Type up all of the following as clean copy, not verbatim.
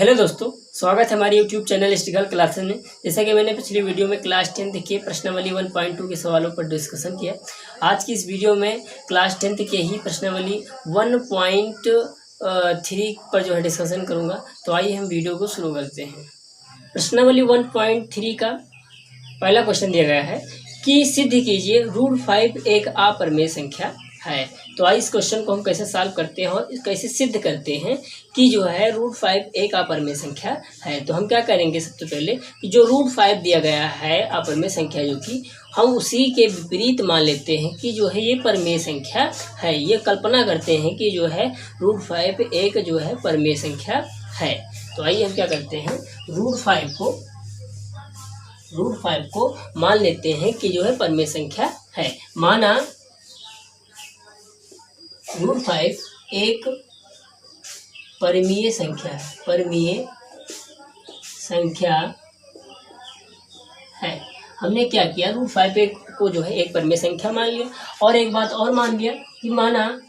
Hello दोस्तों, स्वागत है हमारे यूट्यूब चैनल हिस्ट्रिकल क्लासेस में। जैसा कि मैंने पिछली वीडियो में क्लास 10 के प्रश्नावली 1.2 के सवालों पर डिस्कशन किया। आज की इस वीडियो में क्लास 10 के ही प्रश्नावली 1.3 पर जो है डिस्कशन करूँगा। तो आइए हम वीडियो को शुरू करते हैं। प्रश्नावली 1.3 का पहला क्वेश्चन दिया गया है कि सिद्ध कीजिए √5 एक अपरिमेय संख्या है। तो आइए इस क्वेश्चन को हम कैसे सॉल्व करते हैं और कैसे सिद्ध करते हैं कि जो है √5 एक अपरिमेय संख्या है। तो हम क्या करेंगे, सबसे पहले कि जो √5 दिया गया है अपरिमेय संख्या, जो कि हम उसी के विपरीत मान लेते हैं कि जो है ये परिमेय संख्या है। ये कल्पना करते हैं कि जो है √5 एक जो है परिमेय संख्या है। तो आइए हम क्या करते हैं, √5 को मान लेते हैं कि जो है परिमेय संख्या है। माना √5 एक परिमेय संख्या है। हमने क्या किया, √5 को जो है एक परिमेय संख्या मान लिया। और एक बात और मान लिया कि माना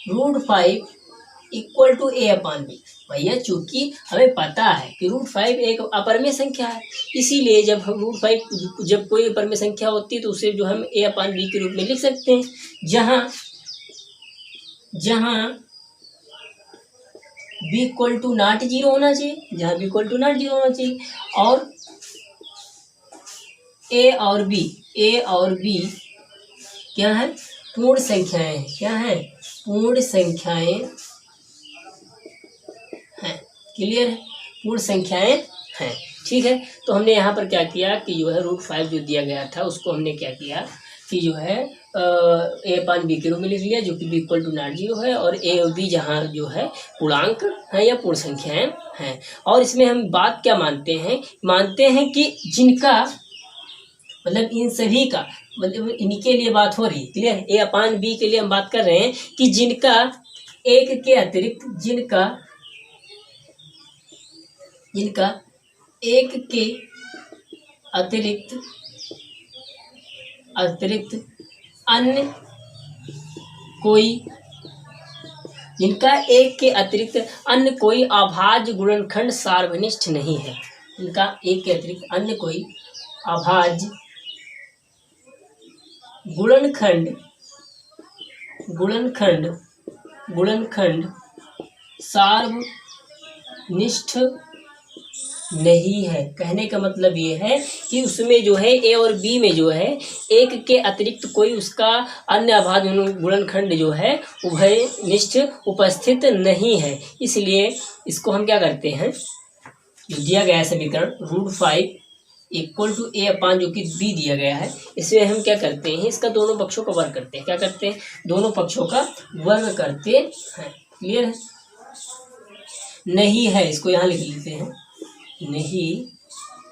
√5 इक्वल टू a/b। भैया चूंकि हमें पता है कि √5 एक अपरिमेय संख्या है, इसीलिए जब हम √5 जब कोई अपरिमेय संख्या होती है तो उसे जो हम a/b के रूप में लिख सकते हैं, जहाँ b इक्वल टू नॉट 0 होना चाहिए, और a और b क्या है, पूर्ण संख्याएं हैं। क्लियर है, पूर्ण संख्याएं हैं। ठीक है, तो हमने यहाँ पर क्या किया कि जो है √5 जो दिया गया था उसको हमने क्या किया कि जो है a/b के रूप में लिख लिया, जो कि b इक्वल टू नॉट 0 है, और a और b जहाँ जो है पूर्णांक है या पूर्ण संख्याएं हैं। और इसमें हम बात क्या मानते हैं कि जिनका मतलब इन सभी का मतलब इनके लिए बात हो रही। क्लियर, a/b के लिए हम बात कर रहे हैं कि जिनका एक के अतिरिक्त एक के अतिरिक्त अन्य कोई अभाज्य गुणनखंड सार्वनिष्ठ नहीं है। इनका एक के अतिरिक्त अन्य कोई अभाज्य गुणनखंड सार्वनिष्ठ नहीं है। कहने का मतलब ये है कि उसमें जो है a और b में जो है एक के अतिरिक्त कोई उसका अन्य अभाज्य गुणनखंड जो है उभयनिष्ठ उपस्थित नहीं है। इसलिए इसको हम क्या करते हैं, दिया गया है समीकरण √5 इक्वल टू a/, जो कि b दिया गया है, इसमें हम क्या करते हैं, इसका दोनों पक्षों का वर्ग करते हैं। क्या करते हैं, दोनों पक्षों का वर्ग करते हैं। क्लियर है, नहीं है इसको यहाँ लिख लेते हैं, नहीं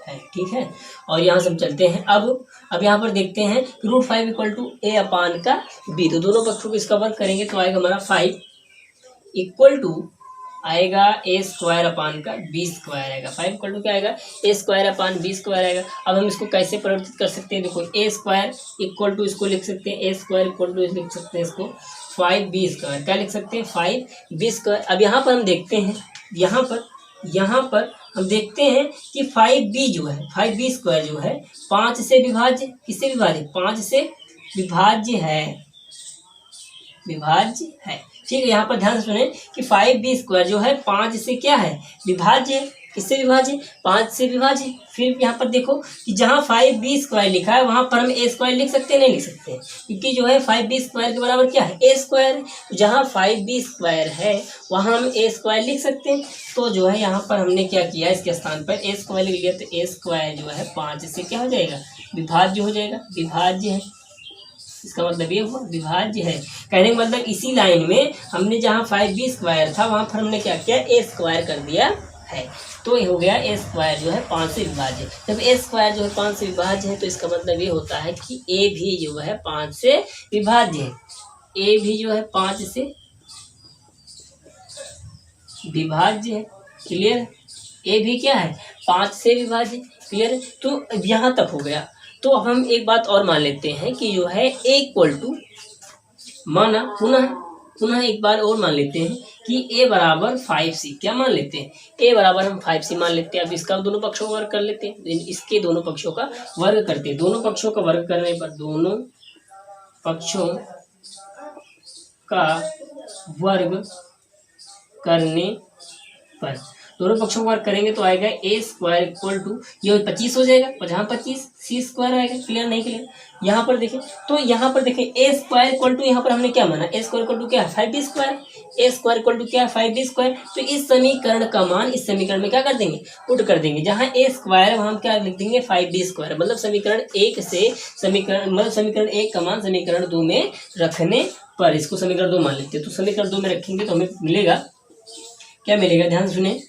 है। ठीक है, और यहाँ से हम चलते हैं। अब यहाँ पर देखते हैं √5 इक्वल टू a/b, तो दोनों पक्षों को इसका वर्ग करेंगे तो आएगा हमारा 5 इक्वल टू आएगा a² अपान का b² आएगा। 5 इक्वल टू क्या आएगा, a² अपान b² आएगा। अब हम इसको कैसे परिवर्तित कर सकते हैं, देखो a² इक्वल टू इसको लिख सकते हैं, a² इक्वल टू लिख सकते हैं इसको 5b²। क्या लिख सकते हैं, 5b²। अब यहाँ पर हम देखते हैं, यहाँ पर हम देखते हैं कि 5b जो है 5b² जो है 5 से विभाज्य, किससे विभाज्य, 5 से विभाज्य है। ठीक है, यहाँ पर ध्यान से सुने कि 5b² जो है 5 से क्या है, विभाज्य। किससे विभाज्य, 5 से विभाज्य। फिर यहाँ पर देखो कि जहाँ 5b² लिखा है वहाँ पर हम a² लिख सकते हैं, नहीं लिख सकते, क्योंकि जो है 5b² के बराबर क्या है, a²। तो जहाँ 5b² है वहाँ हम a² लिख सकते हैं। तो जो है यहाँ पर हमने क्या किया, इसके स्थान पर a² लिख लिया, तो a² जो है 5 से क्या हो जाएगा, विभाज्य हो जाएगा, विभाज्य है। इसका मतलब ये हुआ विभाज्य है। कहने का मतलब इसी लाइन में हमने जहाँ 5b² था वहाँ पर हमने क्या किया, a² कर दिया है। तो ये हो गया a² जो है 5 से विभाज्य। जब a² जो है 5 से विभाज्य है तो इसका मतलब ये होता है कि a भी जो है 5 से विभाज्य है। a भी जो है 5 से विभाज्य है। क्लियर, a भी क्या है, 5 से विभाज्य। क्लियर, तो यहाँ तक हो गया। तो अब हम एक बात और मान लेते हैं कि जो है a इक्वल टू, माना पुनः पुनः एक बार और मान लेते हैं कि a बराबर 5c, क्या मान लेते हैं, a बराबर हम 5c मान लेते हैं। अब इसका दोनों पक्षों का वर्ग कर लेते हैं, इसके दोनों पक्षों का वर्ग करते हैं। दोनों पक्षों का वर्ग करने पर, दोनों पक्षों का वर्ग करने पर, दोनों पक्षों का वर्ग करेंगे तो आएगा a स्क्वायर इक्वल टू, ये 25 हो जाएगा और जहाँ 25 c स्क्वायर आएगा। क्लियर नहीं क्लियर? यहाँ पर देखें तो यहाँ पर देखें a स्क्वायर इक्वल टू, यहाँ पर हमने क्या माना, a स्क्वायर इक्वल टू क्या है 5b square, a square equal to क्या है 5b स्क्वायर। तो इस समीकरण का मान इस समीकरण में क्या कर देंगे, पुट कर देंगे। जहाँ a स्क्वायर हम क्या लिख देंगे 5b स्क्वायर, मतलब समीकरण 1 से समीकरण 1 का मान समीकरण 2 में रखने पर, इसको समीकरण 2 मान लेते हैं। तो समीकरण 2 में रखेंगे तो हमें मिलेगा, क्या मिलेगा, ध्यान से सुने।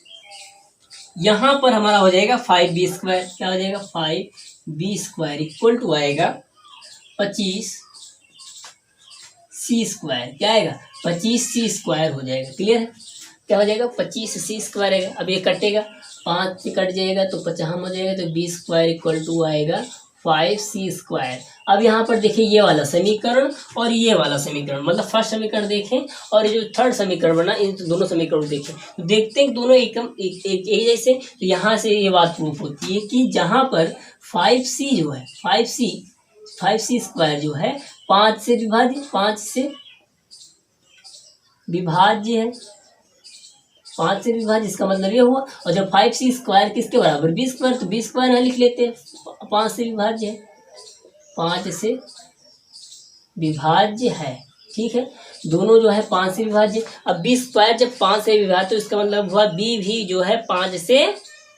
यहाँ पर हमारा हो जाएगा 5b स्क्वायर, क्या हो जाएगा 5b स्क्वायर इक्वल टू आएगा 25c स्क्वायर, क्या आएगा 25c स्क्वायर हो जाएगा। क्लियर है? क्या हो जाएगा 25c स्क्वायर आएगा। अब ये कटेगा, 5 से कट जाएगा तो 50 हो जाएगा, तो b स्क्वायर इक्वल टू आएगा 5c स्क्वायर। अब यहाँ पर देखिए ये वाला समीकरण और ये वाला समीकरण, मतलब फर्स्ट समीकरण देखें और ये जो थर्ड समीकरण बना, इन दोनों समीकरण देखें तो देखते हैं कि दोनों एक जैसे। तो यहाँ से ये बात प्रूफ होती है कि जहाँ पर 5c जो है 5c स्क्वायर जो है 5 से विभाज्य, 5 से विभाज्य है, 5 से विभाज्य, इसका मतलब ये हुआ। और जब 5c स्क्वायर किसके बराबर b स्क्वायर, तो b स्क्वायर यहाँ लिख लेते हैं, 5 से विभाज्य है, 5 से विभाज्य है। ठीक है, दोनों जो है 5 से विभाज्य। अब b स्क्वायर जब 5 से विभाज्य तो इसका मतलब हुआ b भी जो है 5 से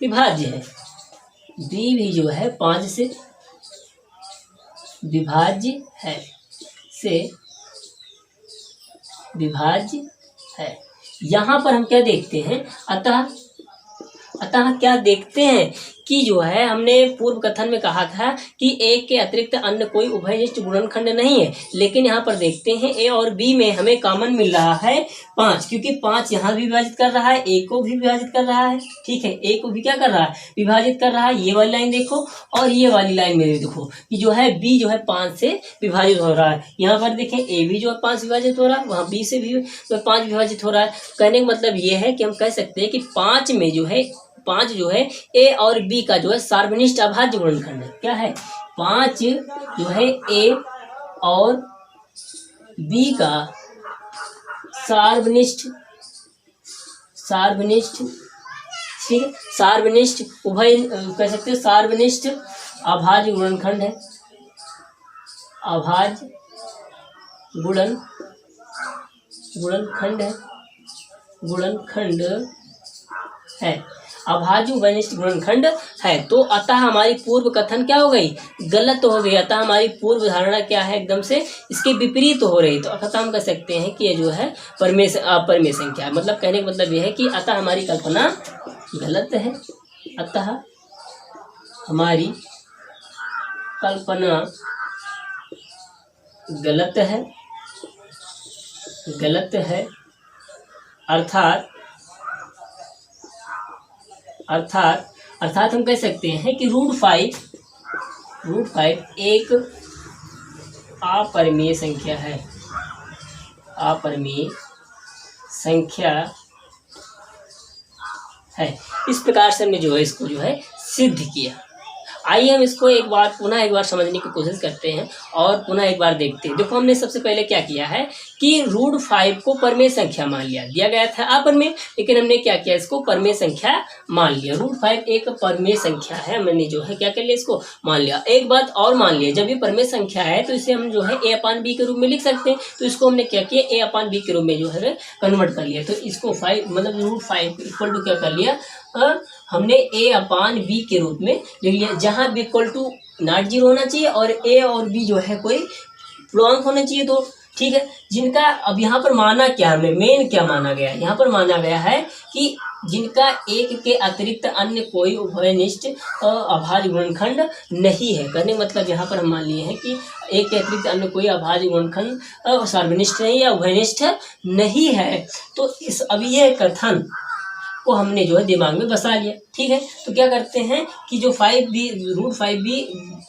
विभाज्य है, b भी जो है 5 से विभाज्य है, से विभाज्य है। यहाँ पर हम क्या देखते हैं, अतः क्या देखते हैं कि जो है हमने पूर्व कथन में कहा था कि एक के अतिरिक्त अन्य कोई उभयनिष्ठ गुणनखंड नहीं है, लेकिन यहाँ पर देखते हैं a और b में हमें कॉमन मिल रहा है 5, क्योंकि 5 यहाँ भी विभाजित कर रहा है, a को भी विभाजित कर रहा है। ठीक है, a को भी क्या कर रहा है, विभाजित कर रहा है। ये वाली लाइन देखो और ये वाली लाइन मेरे देखो कि जो है b जो है 5 से विभाजित हो रहा है। यहाँ पर देखें a भी जो है 5 विभाजित हो रहा है, वहाँ b से भी तो 5 विभाजित हो रहा है। कहने का मतलब ये है कि हम कह सकते हैं कि 5 में जो है 5 जो है a और b का जो है सार्वनिष्ठ अभाज्य गुणनखंड है। क्या है, 5 जो है a और b का सार्वनिष्ठ, ठीक है, सार्वनिष्ठ उभय कह सकते हैं, सार्वनिष्ठ अभाज्य गुणनखंड है, अभाज्य गुणनखंड है, अभाज्य उभयनिष्ठ गुणनखंड है। तो अतः हमारी पूर्व कथन क्या हो गई, गलत हो गई। अतः हमारी पूर्व धारणा क्या है, एकदम से इसके विपरीत हो रही। तो अतः हम कह सकते हैं कि ये जो है परमेय संख्या है। मतलब कहने का मतलब ये है कि अतः हमारी कल्पना गलत है, अतः हमारी कल्पना गलत है, अर्थात हम कह सकते हैं कि रूट फाइव एक अपरिमेय संख्या है, अपरिमेय संख्या है। इस प्रकार से हमने जो है इसको जो है सिद्ध किया। आइए हम इसको पुनः एक बार समझने की कोशिश करते हैं और पुनः एक बार देखते हैं। देखो हमने सबसे पहले क्या किया है कि रूट 5 को परमेय संख्या मान लिया, दिया गया था अपरिमेय, लेकिन हमने क्या किया, इसको परमेय संख्या मान लिया। रूट 5 एक परमेय संख्या है, हमने जो है क्या कर लिया, इसको मान लिया। एक बात और मान लिया, जब ये परमेय संख्या है तो इसे हम जो है a/b के रूप में लिख सकते हैं। तो इसको हमने क्या किया, a/b के रूप में जो है कन्वर्ट कर लिया। तो इसको 5 मतलब रूट 5 इक्वल टू क्या कर लिया, हमने a/b के रूप में ले लिया, जहाँ b इक्वल टू नॉट 0 होना चाहिए और a और b जो है कोई पूर्णांक होना चाहिए। तो ठीक है, जिनका अब यहाँ पर माना क्या, हमें मेन क्या माना गया, यहाँ पर माना गया है कि जिनका एक के अतिरिक्त अन्य कोई उभयनिष्ठ अभाज्य गुणनखंड नहीं है। कहने मतलब यहाँ पर हम मान लिए हैं कि एक के अतिरिक्त अन्य कोई अभाज्य गुणनखंड सार्वनिष्ठ नहीं या उभयनिष्ठ नहीं है। तो इस अब ये कथन को हमने जो है दिमाग में बसा लिया। ठीक है, तो क्या करते हैं कि जो रूट 5b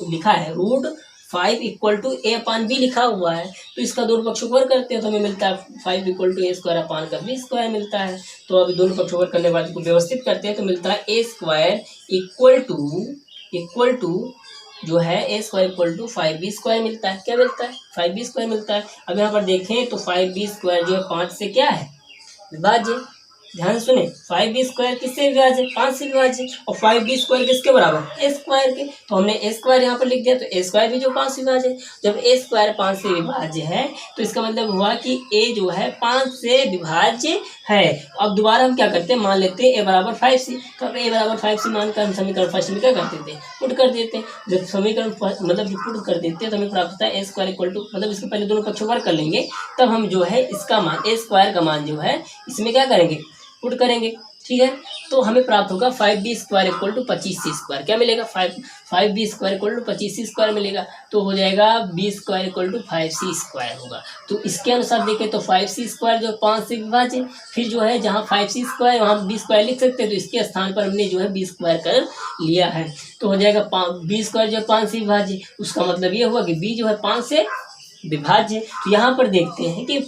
लिखा है, root 5 equal to a upon b लिखा हुआ है, तो इसका दोनों पक्षों को करते हैं तो हमें मिलता है 5 equal to a square upon का बी स्क्वायर मिलता है। तो अभी दोनों पक्षों को करने के बाद इसको व्यवस्थित करते हैं तो मिलता है ए स्क्वायर इक्वल टू जो है A square equal to 5b square मिलता है। क्या मिलता है? 5b स्क्वायर मिलता है। अब यहाँ पर देखें तो 5b स्क्वायर जो है 5 से क्या है? विभाज्य। ध्यान सुने, 5b स्क्वायर किससे विभाज्य? 5 से विभाज्य। और 5b स्क्वायर किसके बराबर? ए स्क्वायर के। तो हमने ए स्क्वायर यहाँ पर लिख दिया, तो ए स्क्वायर भी जो 5 से विभाज्य है। जब ए स्क्वायर 5 से विभाज्य है तो इसका मतलब हुआ कि ए जो है 5 से विभाज्य है। अब दोबारा हम क्या करते हैं, मान लेते हैं ए बराबर 5 से। तो अब ए बराबर 5 से मानकर हम समीकरण फर्स्ट में क्या कर देते हैं? पुट कर देते हैं। जब समीकरण मतलब जो पुट कर देते हैं तो हमें प्राप्त होता है ए स्क्वायर इक्वल टू, मतलब इसके पहले दोनों पक्षों पर कर लेंगे, तब हम जो है इसका मान ए स्क्वायर का मान जो है इसमें क्या करेंगे? पुट करेंगे। ठीक है, तो हमें प्राप्त होगा 5b square equal to 25c square. क्या मिलेगा? 5b square equal to 25c square मिलेगा। तो हो जाएगा b square equal to 5c square होगा। तो इसके अनुसार देखें तो 5c स्क्वायर जो 5 से विभाज्य, फिर जो है जहाँ 5c स्क्वायर वहाँ b स्क्वायर लिख सकते हैं, तो इसके स्थान पर हमने जो है b स्क्वायर कर लिया है। तो हो जाएगा b स्क्वायर जो 5 से विभाज्य, उसका मतलब ये हुआ कि b जो है 5 से विभाज्य। तो यहाँ पर देखते हैं कि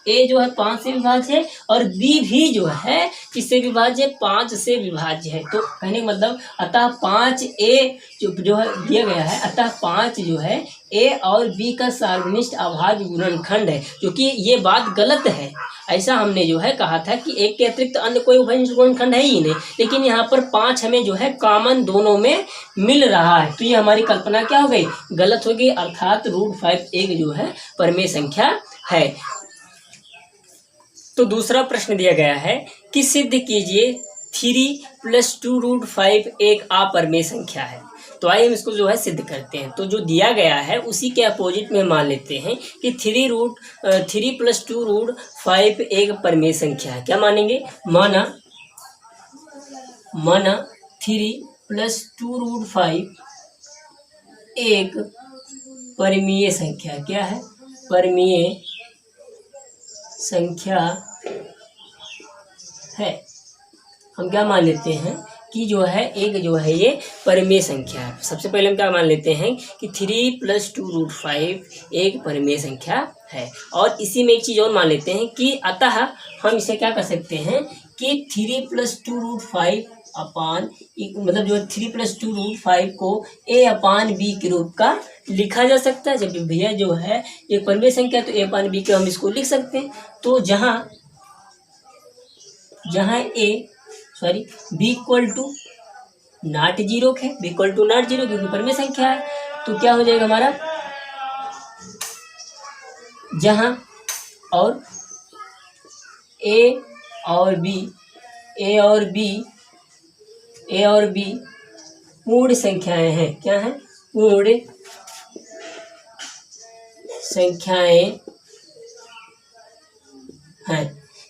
a जो है 5 से विभाज्य है और b भी जो है किससे विभाज्य? 5 से विभाज्य है। तो कहने का मतलब अतः 5a जो है दिया गया है, अतः 5 जो है a और b का सार्वनिष्ठ अभाज्य गुणनखंड है, क्योंकि ये बात गलत है। ऐसा हमने जो है कहा था कि एक के अतिरिक्त अन्य कोई उभयनिष्ठ गुणनखंड है ही नहीं, लेकिन यहाँ पर 5 हमें जो है कॉमन दोनों में मिल रहा है। तो ये हमारी कल्पना क्या हो गई? गलत हो गई, अर्थात √5 एक जो है परमेय संख्या है। तो दूसरा प्रश्न दिया गया है कि सिद्ध कीजिए 3 + 2√5 एक अपरमेय संख्या है। तो आइए हम इसको जो है सिद्ध करते हैं। तो जो दिया गया है उसी के अपोजिट में मान लेते हैं कि 3 + 2√5 एक परमेय संख्या है। क्या मानेंगे? माना 3 + 2√5 एक परमीय संख्या। क्या है? परमीय संख्या है। हम क्या मान लेते हैं कि जो है एक जो है ये परमेय संख्या है। सबसे पहले हम क्या मान लेते हैं कि 3 + 2√5 एक परमेय संख्या है। और इसी में एक चीज़ और मान लेते हैं कि अतः हम इसे क्या कर सकते हैं कि 3 + 2√5 अपान मतलब जो है 3 + 2√5 को a अपान b के रूप का लिखा जा सकता है। जब भैया जो है एक परमेय संख्या तो a अपान b के हम इसको लिख सकते हैं। तो जहाँ b equal to not zero है, b equal to not zero क्योंकि परमेय संख्या है, तो क्या हो जाएगा हमारा? जहाँ और a और b पूर्ण संख्याएं हैं। क्या है? पूर्ण संख्याएं हैं।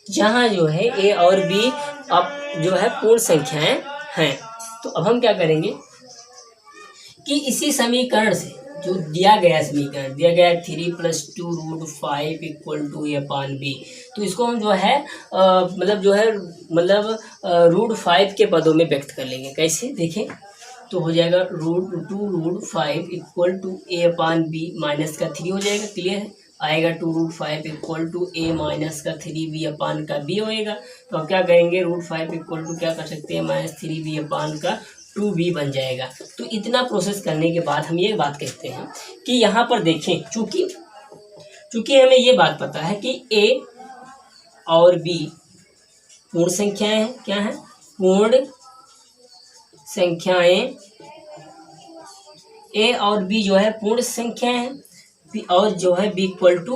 जहाँ जो है a और b अब जो है पूर्ण संख्याएं हैं। तो अब हम क्या करेंगे कि इसी समीकरण से जो दिया गया समीकरण दिया गया 3 + 2√5 equal to a upon b, तो इसको हम जो है √5 के पदों में व्यक्त कर लेंगे। कैसे? देखें तो हो जाएगा √5 equal to a upon b minus का 3 हो जाएगा। क्लियर है? आएगा 2√5 इक्वल टू a माइनस का 3b अपान का b होएगा। तो हम क्या करेंगे? √5 इक्वल टू क्या कर सकते हैं? -3b अपान का 2b बन जाएगा। तो इतना प्रोसेस करने के बाद हम ये बात कहते हैं कि यहाँ पर देखें, चूंकि हमें ये बात पता है कि a और b पूर्ण संख्याएं हैं। क्या है? पूर्ण संख्याएं। a और b जो है पूर्ण संख्याएं हैं और जो है b equal to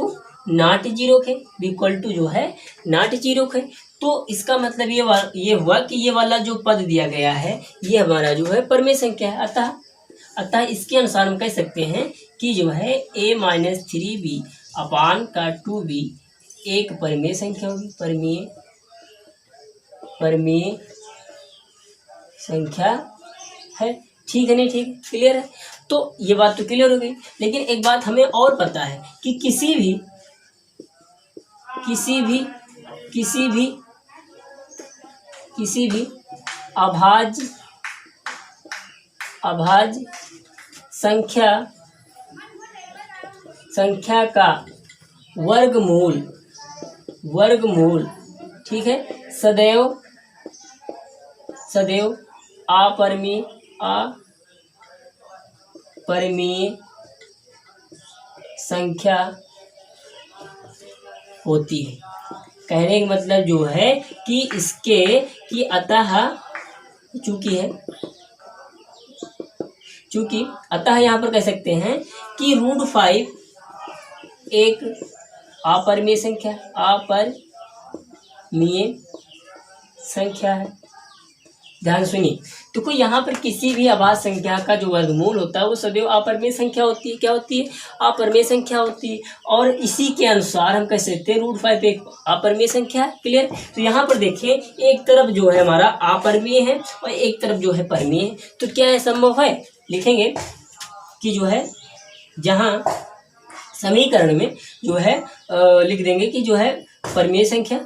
not zero है, b इक्वल टू जो है नॉट जीरो है। तो इसका मतलब ये हुआ कि ये वाला जो पद दिया गया है ये हमारा जो है परमेय संख्या है। अतः इसके अनुसार हम कह सकते हैं कि जो है a - 3b अपान का 2b एक परमेय संख्या होगी। परमेय संख्या है। ठीक है? नहीं ठीक? क्लियर है? तो ये बात तो क्लियर हो गई। लेकिन एक बात हमें और पता है कि किसी भी अभाज्य संख्या संख्या का वर्गमूल ठीक है, सदैव अपरिमेय संख्या होती है। कहने का मतलब जो है कि इसके कि अतः चूंकि अतः यहाँ पर कह सकते हैं कि √5 एक अपरिमेय संख्या है। ध्यान सुनिए, तो कोई यहाँ पर किसी भी अभाज्य संख्या का जो वर्गमूल होता है वो सदैव अपरिमेय संख्या होती है। क्या होती है? अपरिमेय संख्या होती है। और इसी के अनुसार हम कह सकते हैं √5 एक अपरिमेय संख्या है। क्लियर? तो यहाँ पर देखिए, एक तरफ जो है हमारा अपरिमेय है और एक तरफ जो है परिमेय है। तो क्या है, संभव है? लिखेंगे कि जो है जहाँ समीकरण में जो है लिख देंगे कि जो है परिमेय संख्या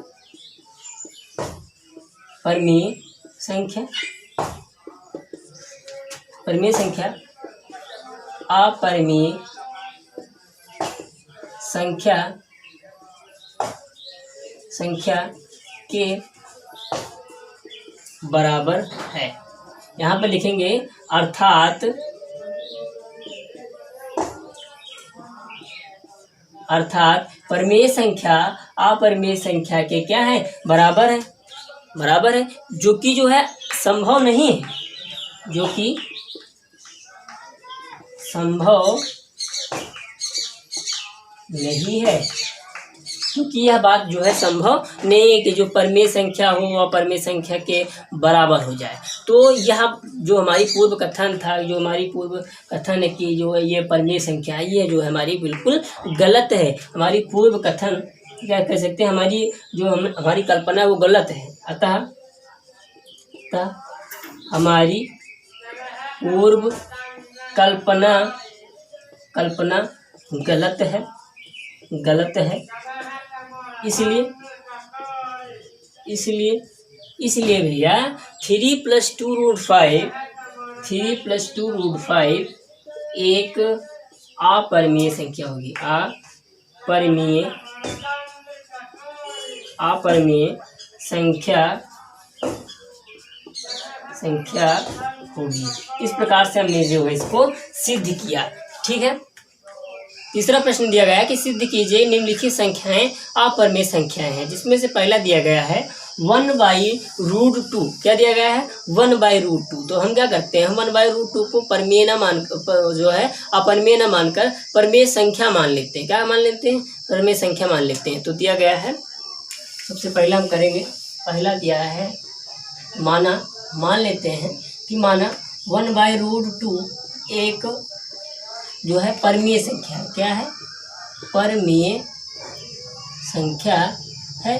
अपरिमेय संख्या के बराबर है। यहाँ पर लिखेंगे अर्थात परिमेय संख्या अपरिमेय संख्या के क्या है, बराबर है, जो कि जो है संभव नहीं है, क्योंकि यह बात जो है संभव नहीं है कि जो परिमेय संख्या हो वह अपरिमेय संख्या के बराबर हो जाए। तो यह जो हमारी पूर्व कथन है कि जो ये परिमेय संख्या है, ये जो है हमारी बिल्कुल गलत है। हमारी पूर्व कथन क्या कह सकते हैं, हमारी कल्पना वो गलत है। अतः हमारी पूर्व कल्पना गलत है। इसलिए भैया 3 + 2 √5 एक अपरिमेय संख्या होगी। अपरिमेय संख्या होगी। इस प्रकार से हमने जो है इसको सिद्ध किया। ठीक है। तीसरा प्रश्न दिया गया है कि सिद्ध कीजिए निम्नलिखित संख्याएं अपरिमेय संख्याएं हैं, जिसमें से पहला दिया गया है 1/√2। क्या दिया गया है? 1/√2। तो हम क्या करते हैं, 1/√2 को अपरिमेय न मानकर परिमेय संख्या मान लेते हैं। क्या मान लेते हैं? परिमेय संख्या मान लेते हैं। तो दिया गया है, सबसे पहला हम करेंगे, पहला दिया है मान लेते हैं कि 1/√2 एक जो है परिमेय संख्या। क्या है? परिमेय संख्या है।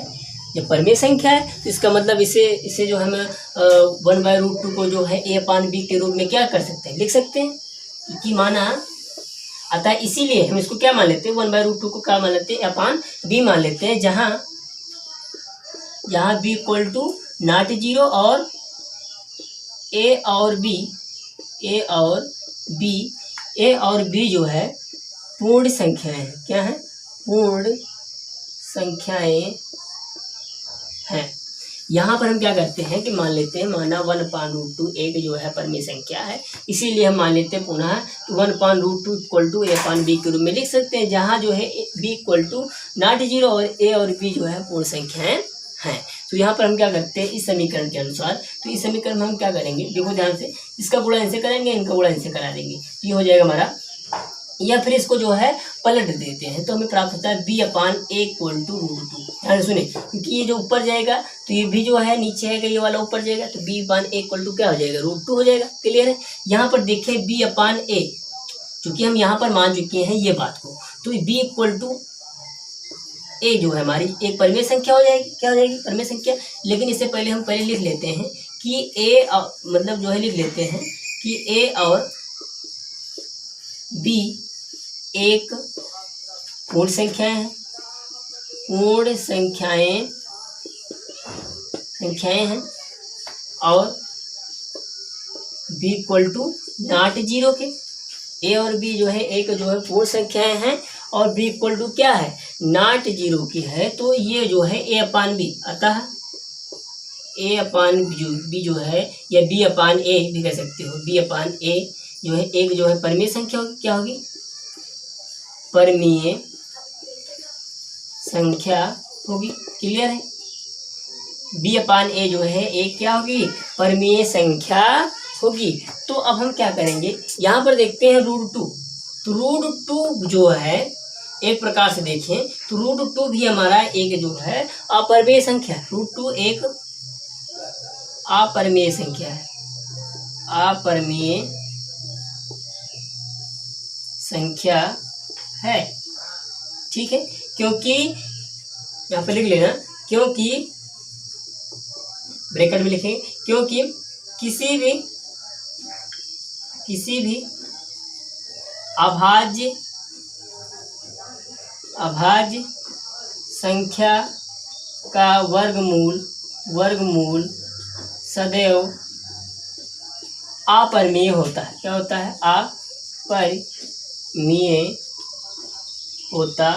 जब परिमेय संख्या है तो इसका मतलब इसे जो हम 1/√2 को जो है a/b के रूप में क्या कर सकते हैं, लिख सकते हैं कि माना। अतः इसीलिए हम इसको क्या मान लेते हैं, 1/√2 को क्या मान लेते हैं, a/b मान लेते हैं, जहाँ b = ≠0 और a और b जो है पूर्ण संख्याएं हैं। क्या है? पूर्ण संख्याएं हैं। यहाँ पर हम क्या करते हैं कि मान लेते हैं, माना 1/√2 एक जो है परिमेय संख्या है, इसीलिए हम मान लेते हैं पुनः 1/√2 = a/b के रूप में लिख सकते हैं, जहाँ जो है b = ≠0 और a और b जो है पूर्ण संख्याएं हैं। तो यहाँ पर हम क्या करते हैं, इस समीकरण के अनुसार, तो इस समीकरण में हम क्या करेंगे, देखो ध्यान से, इसका गुणा इनसे करेंगे, इनका गुणा इनसे करा देंगे, ये हो जाएगा हमारा। या फिर इसको जो है पलट देते हैं तो हमें प्राप्त होता है b/a = √2। ध्यान सुने, क्योंकि ये जो ऊपर जाएगा तो ये भी जो है नीचे है, ये वाला ऊपर जाएगा तो b/a = क्या हो जाएगा, √2 हो जाएगा। क्लियर है? यहाँ पर देखें b/a, क्योंकि हम यहाँ पर मान चुके हैं ये बात को, तो b = a जो है हमारी एक परिमेय संख्या हो जाएगी। क्या हो जाएगी? परिमेय संख्या। लेकिन इससे पहले हम लिख लेते हैं कि लिख लेते हैं कि a और b एक पूर्ण संख्याएं हैं और b = ≠0 के। a और b जो है एक जो है पूर्ण संख्याएं हैं और बी इक्वल टू क्या है, नॉट जीरो की है, तो ये जो है ए अपान बी, अतः ए अपान बी जो है, या बी अपान ए भी कह सकते हो, बी अपान ए जो है एक जो है परिमेय संख्या होगी, क्या होगी, परिमेय संख्या होगी। क्लियर है, बी अपान ए जो है एक क्या होगी, परिमेय संख्या होगी। तो अब हम क्या करेंगे, यहाँ पर देखते हैं रूट टू, तो रूट टू जो है एक प्रकार से देखें तो रूट टू भी हमारा एक जो है अपरिमेय संख्या है। रूट टू एक अपरिमेय संख्या है, अपरिमेय संख्या है, ठीक है। क्योंकि यहाँ पे लिख लेना, क्योंकि ब्रैकेट में लिखेंगे, क्योंकि किसी भी अभाज्य संख्या का वर्गमूल सदैव अपरिमेय होता है। क्या होता है, अपरिमेय होता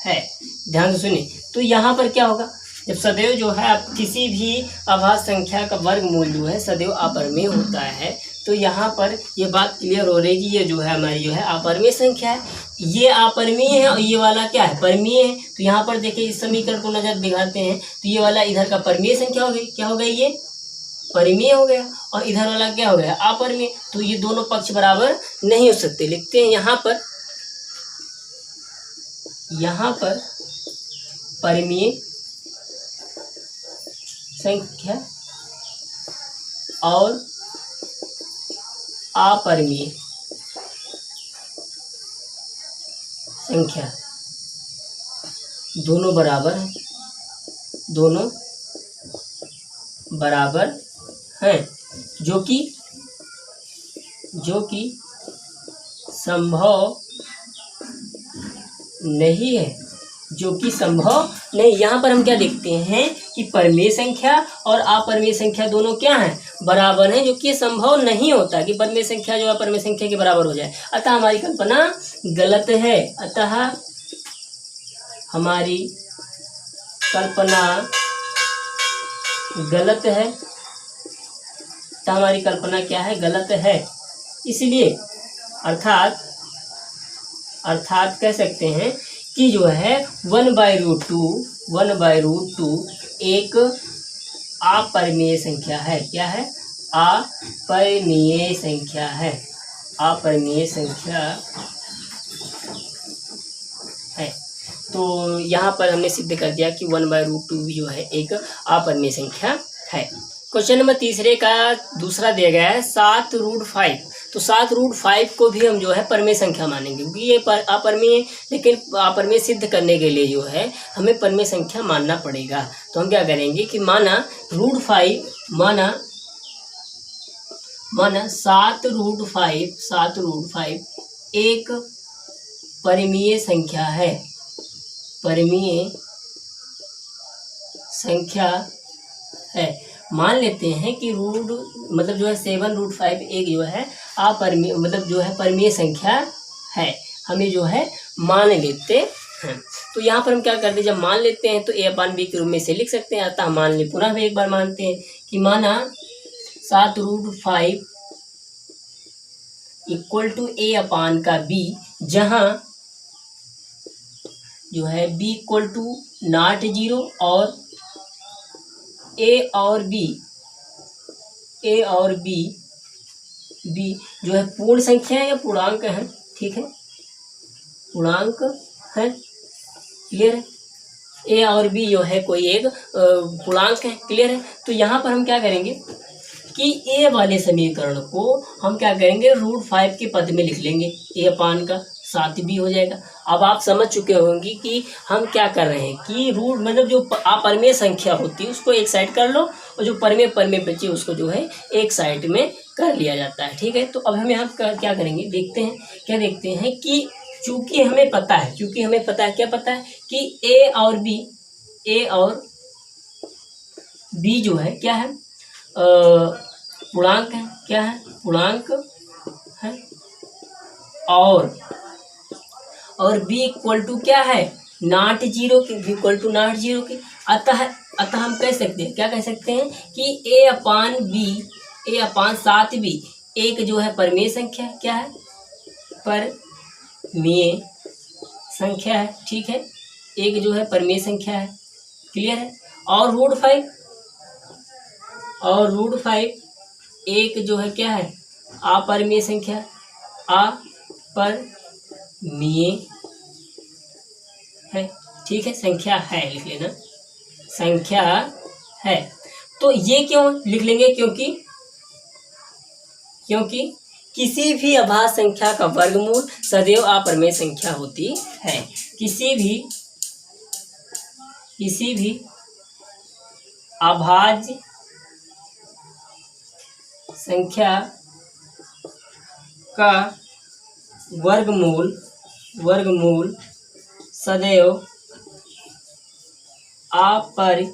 है। ध्यान से सुनिए, तो यहाँ पर क्या होगा, जब सदैव जो है आप किसी भी अभाज्य संख्या का वर्गमूल जो है सदैव अपरिमेय होता है, तो यहाँ पर ये बात क्लियर हो रही है कि ये जो है हमारी जो है अपरिमेय संख्या है, ये अपरिमेय है और ये वाला क्या है, परिमेय है। तो यहाँ पर देखिए इस समीकरण को नजर दिखाते हैं, तो ये वाला इधर का परिमेय संख्या हो गई, क्या हो गई, ये परिमेय हो गया, और इधर वाला क्या हो गया, अपरिमेय। तो ये दोनों पक्ष बराबर नहीं हो सकते। लिखते हैं यहाँ पर परिमेय संख्या और अपरिमेय संख्या दोनों बराबर हैं, दोनों बराबर हैं, जो कि संभव नहीं है, जो कि संभव नहीं। यहाँ पर हम क्या देखते हैं कि परिमेय संख्या और अपरिमेय संख्या दोनों क्या हैं, बराबर हैं, जो कि संभव नहीं होता कि परिमेय संख्या जो है अपरिमेय संख्या के बराबर हो जाए। अतः हमारी कल्पना गलत है, अतः हमारी कल्पना गलत है, तो हमारी कल्पना क्या है, गलत है। इसलिए अर्थात कह सकते हैं कि जो है 1/√2 एक अपरिमेय संख्या है। क्या है, अपरिमेय संख्या है, अपरिमेय संख्या है। तो यहाँ पर हमने सिद्ध कर दिया कि 1/√2 जो है एक अपरिमेय संख्या है। क्वेश्चन नंबर तीसरे का दूसरा दिया गया है 7√5। तो 7√5 को भी हम जो है परिमेय संख्या मानेंगे, क्योंकि ये अपरिमेय, लेकिन अपरिमेय सिद्ध करने के लिए जो है हमें परिमेय संख्या मानना पड़ेगा। तो हम क्या करेंगे कि माना माना 7√5 एक परिमेय संख्या है, परिमेय संख्या है। मान लेते हैं कि मतलब जो है 7√5 एक जो है अपरिमेय, मतलब जो है परिमेय संख्या है, हमें जो है मान लेते हैं। तो यहाँ पर हम क्या करते हैं, जब मान लेते हैं तो a/b के रूप में से लिख सकते हैं। अतः मान ले, पुनः एक बार मानते हैं कि माना 7√5 इक्वल टू a/b, जहाँ जो है b equal to not zero और a और b जो है पूर्ण संख्या है या पूर्णांक है, ठीक है, पूर्णांक है। क्लियर है, a और b जो है कोई एक पूर्णांक है। क्लियर है, तो यहाँ पर हम क्या करेंगे कि a वाले समीकरण को हम क्या करेंगे, √5 के पद में लिख लेंगे, a/, का 7 भी हो जाएगा। अब आप समझ चुके होंगे कि हम क्या कर रहे हैं कि रूट मतलब जो अपरिमेय संख्या होती है उसको एक साइड कर लो, और जो परिमेय बचे उसको जो है एक साइड में कर लिया जाता है। ठीक है, तो अब हम यहाँ क्या करेंगे, देखते हैं कि चूंकि हमें पता है क्या पता है कि a और b जो है क्या है, पूर्णांक है। क्या है, पूर्णांक है। और b इक्वल टू क्या है, नॉट जीरो के, b equal to not zero के। अतः हम कह सकते हैं, क्या कह सकते हैं कि a upon b, a upon 7b एक जो है परमेय संख्या है, क्या है, परमेय संख्या है, ठीक है, एक जो है परमेय संख्या है, क्लियर है। और रूट फाइव एक जो है क्या है, अपरमेय संख्या, अपरमेय है, ठीक है, संख्या है, लिख लेना संख्या है। तो ये क्यों लिख लेंगे, क्योंकि किसी भी अभाज्य संख्या का वर्गमूल सदैव अपरमेय संख्या होती है। किसी भी अभाज्य संख्या का वर्गमूल सदैव अपरमेय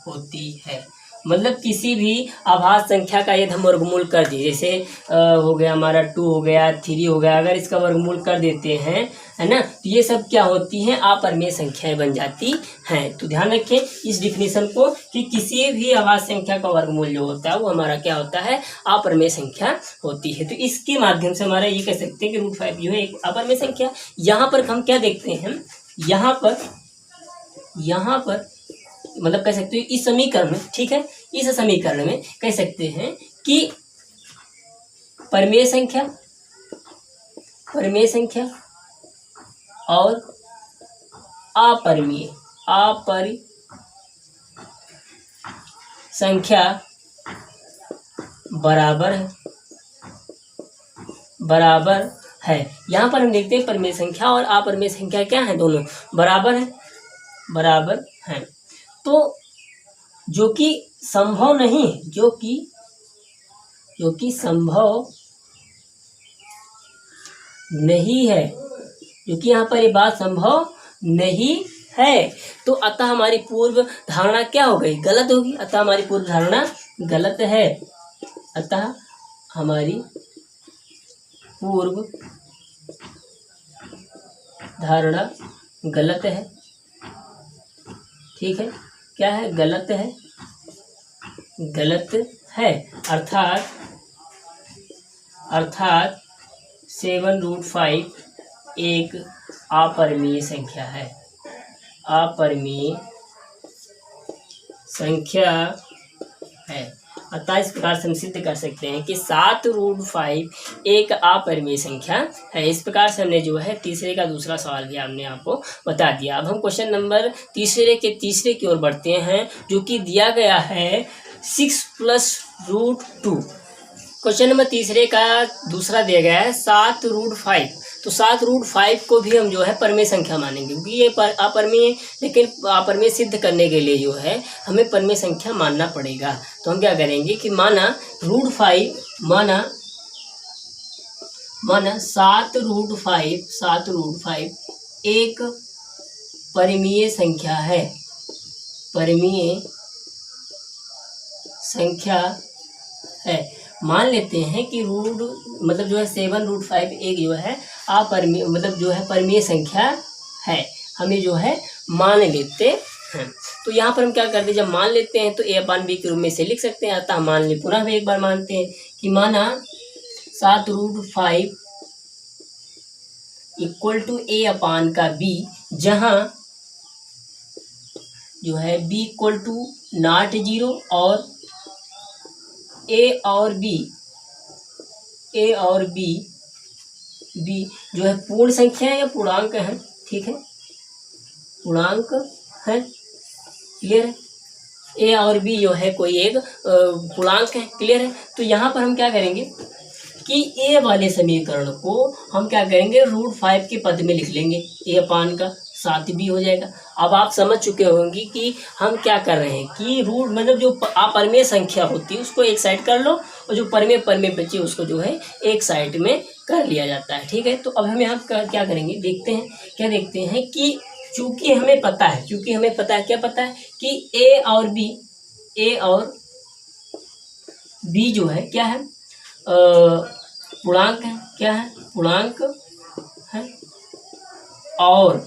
होती है। मतलब किसी भी अभाज्य संख्या का यदि हम वर्गमूल कर दिए, जैसे हो गया हमारा 2 हो गया, 3 हो गया, अगर इसका वर्गमूल कर देते हैं, है ना, तो ये सब क्या होती हैं, अपरमेय संख्याएं बन जाती हैं। तो ध्यान रखें इस डिफिनेशन को कि किसी भी अभाज्य संख्या का वर्गमूल जो होता है वो हमारा क्या होता है, अपरमेय संख्या होती है। तो इसके माध्यम से हमारा ये कह सकते हैं कि रूट 5 जो है एक अपरमेय संख्या। यहाँ पर हम क्या देखते हैं, यहाँ पर मतलब कह सकते हैं इस समीकरण में, ठीक है, इस समीकरण में कह सकते हैं कि परमेय संख्या और अपरमेय संख्या बराबर है। यहाँ पर हम देखते हैं परमेय संख्या और अपरमेय संख्या क्या है, दोनों बराबर हैं। तो जो कि संभव नहीं है, जो कि संभव नहीं है, जो कि यहाँ पर ये बात संभव नहीं है, तो अतः हमारी पूर्व धारणा क्या हो गई, गलत होगी। अतः हमारी पूर्व धारणा गलत है, अतः हमारी पूर्व धारणा गलत है, ठीक है, क्या है, गलत है। अर्थात 7√5 एक अपरमेय संख्या है, अपरमेय संख्या है। अतः इस प्रकार से हम सिद्ध कर सकते हैं कि 7√5 एक अपरमेय संख्या है। इस प्रकार से हमने जो है तीसरे का दूसरा सवाल भी हमने आपको बता दिया। अब हम क्वेश्चन नंबर तीसरे की ओर बढ़ते हैं, जो कि दिया गया है 6 + √2। क्वेश्चन नंबर तीसरे का दूसरा दिया गया है 7√5। तो 7√5 को भी हम जो है परमेय संख्या मानेंगे, क्योंकि ये अपरमेय, लेकिन अपरमेय सिद्ध करने के लिए जो है हमें परमेय संख्या मानना पड़ेगा। तो हम क्या करेंगे कि माना 7√5 एक परमेय संख्या है, परमेय संख्या है। मान लेते हैं कि मतलब जो है 7√5 एक जो है अपरमेय, मतलब जो है परमेय संख्या है, हमें जो है मान लेते हैं। तो यहाँ पर हम क्या करते हैं, जब मान लेते हैं तो a/b के रूप में से लिख सकते हैं। अतः मान ले, पुनः भी एक बार मानते हैं कि माना 7√5 इक्वल टू a/b, जहाँ जो है b equal to not zero और a और b जो है पूर्ण संख्या है या पूर्णांक है, ठीक है, पूर्णांक है, क्लियर है। a और b जो है कोई एक पूर्णांक है, क्लियर है। तो यहाँ पर हम क्या करेंगे कि a वाले समीकरण को हम क्या करेंगे, √5 के पद में लिख लेंगे, a/, का 7b हो जाएगा। अब आप समझ चुके होंगे कि हम क्या कर रहे हैं कि रूट मतलब जो अपरमेय संख्या होती है उसको एक साइड कर लो, और जो परमेय बचे उसको जो है एक साइड में कर लिया जाता है, ठीक है। तो अब हम यहाँ क्या करेंगे, देखते हैं कि चूंकि हमें पता है, क्या पता है कि a और b जो है क्या है, पूर्णांक है, क्या है, पूर्णांक है। और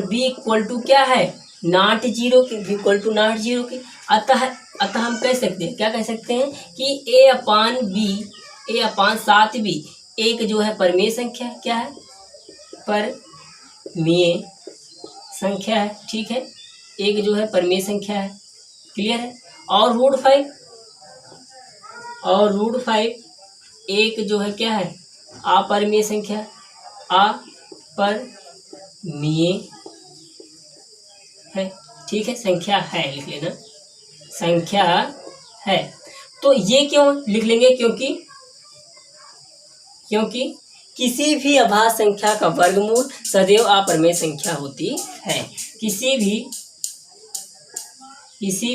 b इक्वल टू क्या है, नॉट जीरो के, b equal to not zero के। अतः हम कह सकते हैं, क्या कह सकते हैं कि a upon b, a upon 7b एक जो है परमेय संख्या, क्या है, परमेय संख्या है, ठीक है, एक जो है परमेय संख्या है, क्लियर है। और रूट फाइव एक जो है क्या है, अपरमेय संख्या, अपरमेय है, ठीक है, संख्या है, लिख लेना, संख्या है। तो ये क्यों लिख लेंगे, क्योंकि किसी भी अभाज्य संख्या का वर्गमूल सदैव अपरमेय संख्या होती है। किसी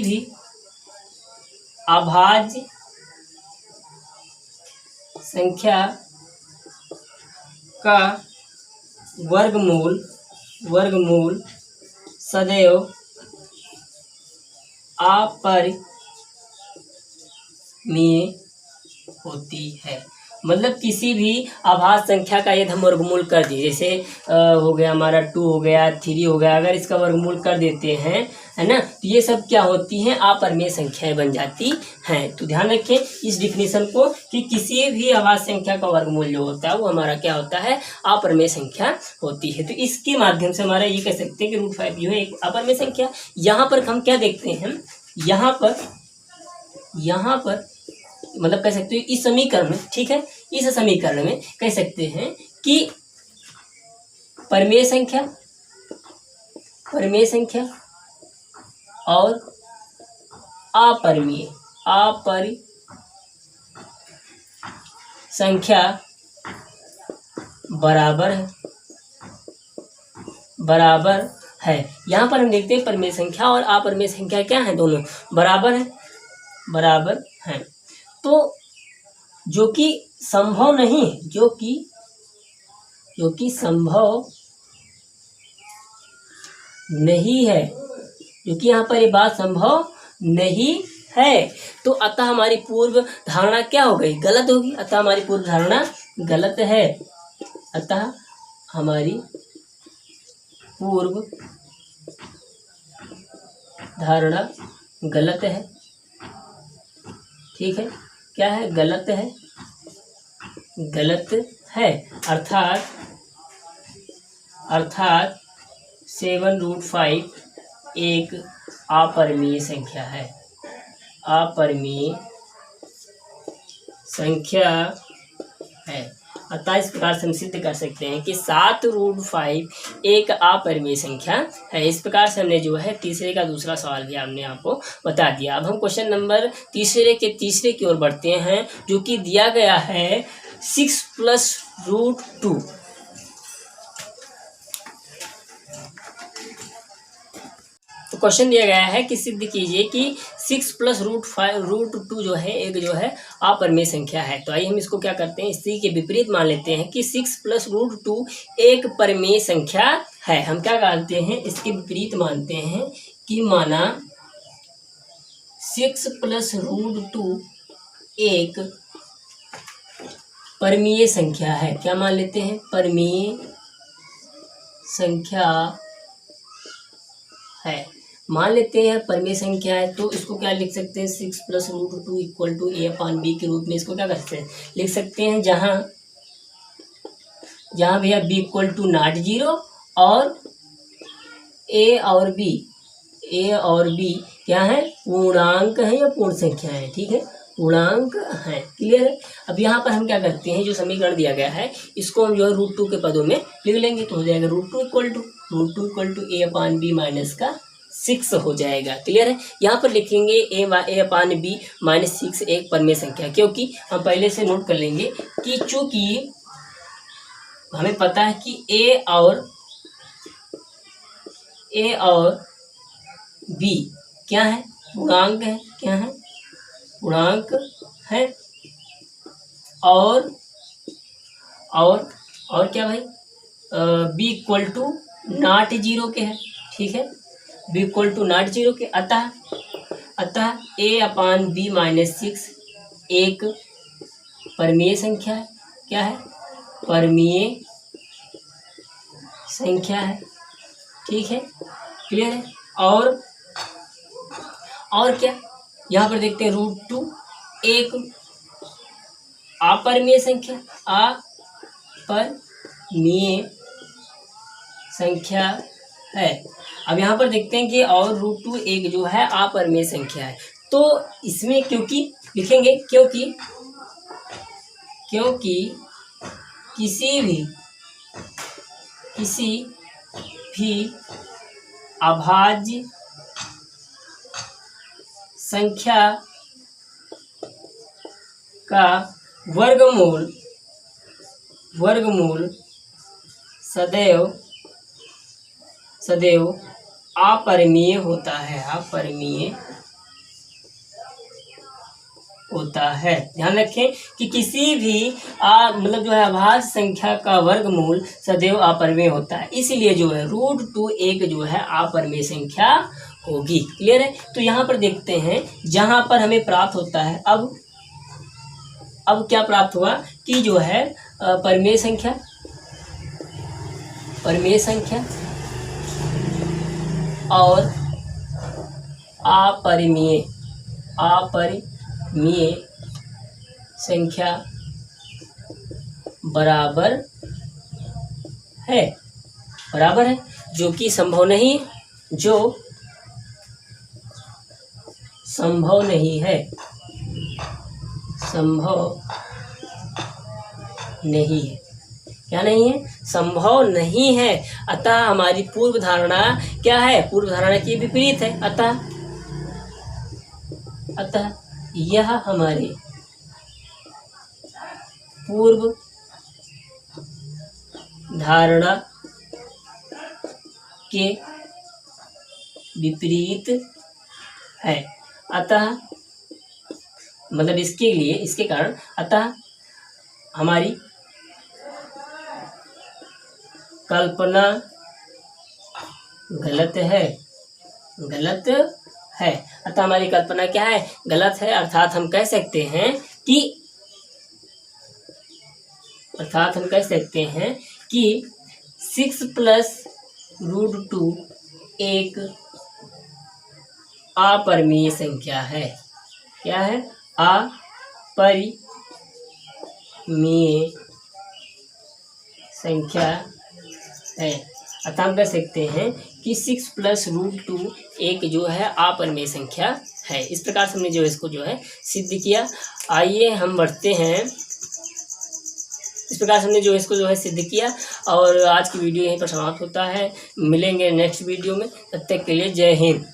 भी अभाज्य संख्या का वर्गमूल सदैव अपरिमेय होती है। मतलब किसी भी अभाज्य संख्या का यदि हम वर्गमूल कर दिए, जैसे हो गया हमारा 2 हो गया, 3 हो गया, अगर इसका वर्गमूल कर देते हैं, है ना, तो ये सब क्या होती हैं, अपरिमेय संख्याएं बन जाती हैं। तो ध्यान रखें इस डिफिनेशन को कि किसी भी अभाज्य संख्या का वर्गमूल जो होता है वो हमारा क्या होता है, अपरिमेय संख्या होती है। तो इसके माध्यम से हमारा ये कह सकते हैं कि √5 जो है एक अपरिमेय संख्या। यहाँ पर हम क्या देखते हैं, यहाँ पर मतलब कह सकते हैं इस समीकरण में, ठीक है, इस समीकरण में कह सकते हैं कि परमेय संख्या और अपरिमेय संख्या बराबर है। यहाँ पर हम देखते हैं परमेय संख्या और अपरिमेय संख्या क्या है, दोनों बराबर हैं। तो जो कि संभव नहीं, जो कि संभव नहीं है, जो कि यहाँ पर ये बात संभव नहीं है, तो अतः हमारी पूर्व धारणा क्या हो गई, गलत होगी। अतः हमारी पूर्व धारणा गलत है, अतः हमारी पूर्व धारणा गलत है, ठीक है, क्या है, गलत है। अर्थात 7√5 एक अपरिमेय संख्या है, अपरिमेय संख्या है। अतः इस प्रकार से हम सिद्ध कर सकते हैं कि 7√5 एक अपरिमेय संख्या है। इस प्रकार से हमने जो है तीसरे का दूसरा सवाल भी हमने आपको बता दिया। अब हम क्वेश्चन नंबर तीसरे की ओर बढ़ते हैं, जो कि दिया गया है 6 + √2। तो क्वेश्चन दिया गया है कि सिद्ध कीजिए कि 6 + √2 जो है एक जो है अपरिमेय संख्या है। तो आइए हम इसको क्या करते हैं, इसी के विपरीत मान लेते हैं कि 6 + √2 एक परिमेय संख्या है। हम क्या मानते हैं, इसके विपरीत मानते हैं कि माना 6 + √2 एक परिमेय संख्या है। क्या मान लेते हैं, परिमेय संख्या है, मान लेते हैं परिमेय संख्या है। तो इसको क्या लिख सकते हैं, 6 + √2 = a/b के रूप में इसको क्या कर सकते हैं, लिख सकते हैं, जहाँ भैया b = नॉट जीरो और a और b क्या है, पूर्णांक है या पूर्ण संख्या है, ठीक है, पूर्णांक है, क्लियर है। अब यहाँ पर हम क्या करते हैं, जो समीकरण दिया गया है इसको हम जो है √2 के पदों में लिख लेंगे। तो हो जाएगा √2 = a/b - 6 हो जाएगा, क्लियर है। यहाँ पर लिखेंगे a/b - 6 एक परिमेय संख्या, क्योंकि हम पहले से नोट कर लेंगे कि चूंकि हमें पता है कि a और b क्या है, पूर्णांक है, क्या है, पूर्णांक है। और क्या भाई, b = नॉट जीरो के है, ठीक है, b = नॉट जीरो के। अतः a/b - 6 एक परमीय संख्या है। क्या है? परमीय संख्या है। ठीक है, क्लियर है। और क्या यहाँ पर देखते हैं, √2 एक अपरिमेय संख्या, अपरिमेय संख्या है। अब यहाँ पर देखते हैं कि और √2 एक जो है अपरिमेय संख्या है। तो इसमें क्योंकि लिखेंगे क्योंकि किसी भी अभाज्य संख्या का वर्गमूल सदैव अपरिमेय होता है। अपरिमेय होता है। ध्यान रखें कि किसी भी मतलब जो है अभाज्य संख्या का वर्गमूल सदैव अपरिमेय होता है, इसलिए जो है √2 एक जो है अपरिमेय संख्या होगी। क्लियर है। तो यहाँ पर देखते हैं जहाँ पर हमें प्राप्त होता है, अब क्या प्राप्त हुआ कि जो है परिमेय संख्या और अपरिमेय संख्या बराबर है, जो कि संभव नहीं है। क्या नहीं है? संभव नहीं है। अतः हमारी पूर्व धारणा क्या है? पूर्व धारणा की विपरीत है। अतः यह हमारे पूर्व धारणा के विपरीत है। अतः मतलब इसके कारण अतः हमारी कल्पना गलत है। अतः हमारी कल्पना क्या है? गलत है। अर्थात हम कह सकते हैं कि 6 + √2 एक अपरिमेय संख्या है। क्या है? अपरिमेय संख्या है। अतः हम कह सकते हैं कि 6 + √2 एक जो है अपरिमेय संख्या है। इस प्रकार से हमने जो इसको जो है सिद्ध किया। आइए हम बढ़ते हैं। इस प्रकार से हमने जो इसको जो है सिद्ध किया और आज की वीडियो यहीं पर समाप्त होता है। मिलेंगे नेक्स्ट वीडियो में, तब तक के लिए जय हिंद।